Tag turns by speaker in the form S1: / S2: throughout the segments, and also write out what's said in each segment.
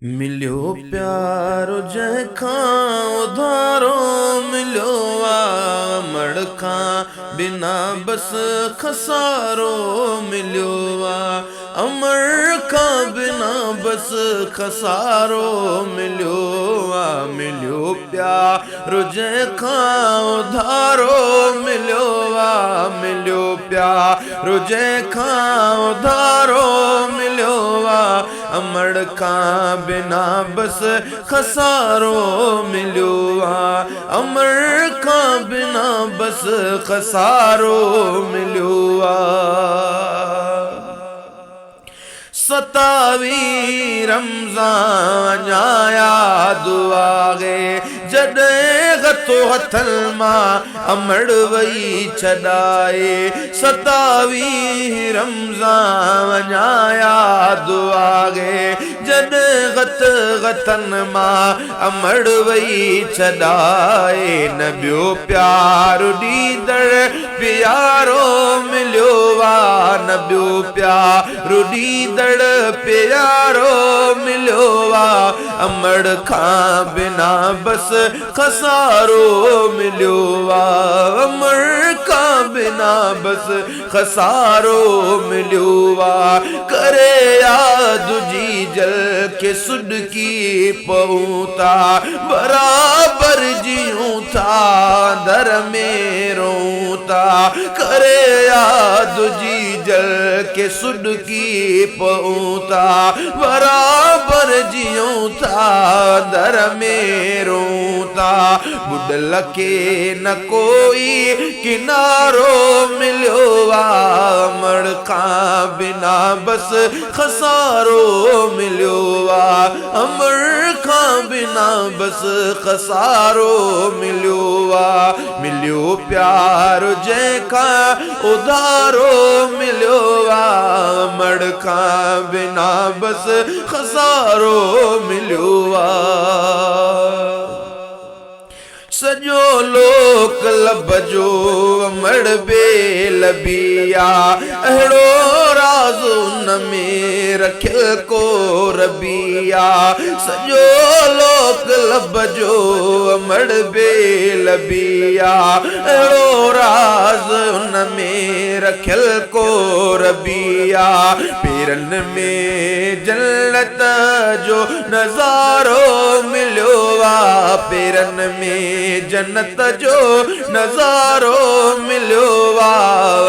S1: मिलियो प्यारो जंहिंखां उधारो मिलियो आ मड़खां बिना बस खसारो मिलियो आ अमर खां बिना बस खसारो मिलियो आ मिलियो प्यारो जंहिंखां उधारो मिलियो आ मिलियो प्यारो जंहिंखां उधारो मिलियो आ अमड़ खां बिना बस खसारो मिलियो आ अमर खां बिना बस खसारो मिलियो आ 27 रमज़ान आया दुआ गे जॾहिं गतो हथल मां अमड़ वई छॾाए 27 रमज़ान आया दुआ गे जॾहिं गतन मां अमड़ वई छॾाए न ॿियो प्यारो ॾींदड़ प्यारो मिलियो आ न ॿियो प्यारो ॾींदड़ प्यारो मिलियो आ अमड़ खां बिना बस खसारो मिलियो आ अमड़ खां बिना बस खसारो मिलियो आ करे याद जी जल के सुडकी पऊं था बराबर जियूं था दर में रोऊं था करे याद जी जल के सुडकी पऊं था बराबर जियूं था दर में रोऊं था बुढ़ल के न कोई किनारो मिलियो आ अमड़ खां बिना बस खसारो मिलियो आ अमर खां बिना बस खसारो मिलियो आ मिलियो प्यारो जंहिंखां उधारो मिलियो आ अमड़ खां बिना बस खसारो मिलियो आ सजो लोक लभजो अमड़ बेलबिया अहिड़ो राज़ उन में रखियल को रबिया सजो लोक लभजो अमड़ बेलबिया अहिड़ो राज़ उन में रखियल को रबिया पेरन में जन्नत जो नज़ारो मिलियो आ पेरन में जन्नत जो नज़ारो मिलियो आ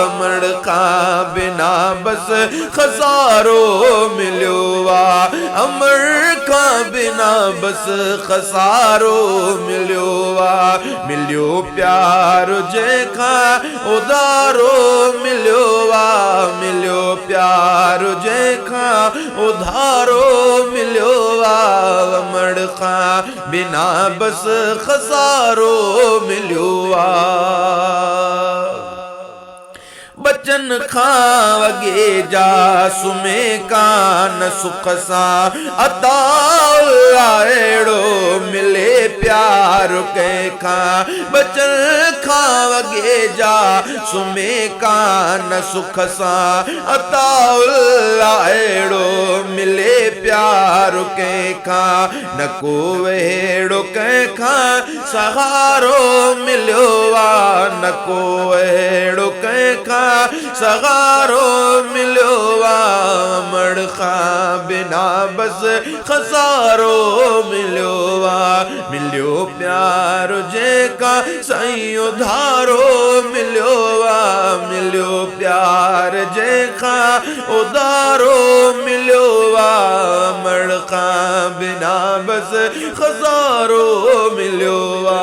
S1: अमड़ खां बिना बस खसारो मिलियो आ अमर खां बिना बस खसारो मिलियो आ मिलियो प्यारो जंहिंखां उधारो मिलियो आ मिलियो प्यारो जंहिंखां उधारो मिलियो आ अमड़ खां बिना बस खसारो मिलियो आ बचन खां वगे जा सुमे कान सुख सां अता अहिड़ो मिले प्यारो कंहिंखां बचन खां वगे जा सुमे कान सुख सां अता अहिड़ो मिले प्यारो कंहिंखां न को अहिड़ो कंहिंखां सहारो मिलियो आ न को अहिड़ो कंहिंखां सहारो मिलियो आ अमड़ खां बिना बस खसारो मिलियो आ मिलियो प्यारो जंहिंखां साईं उधारो मिलियो आ मिलियो प्यार जंहिंखां उधारो मिलियो आ अमड़ खां बिना बस खसारो मिलियो आ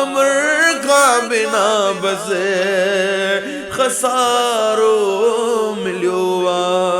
S1: अमड़ खां बिना बस खसारो मिलियो आ।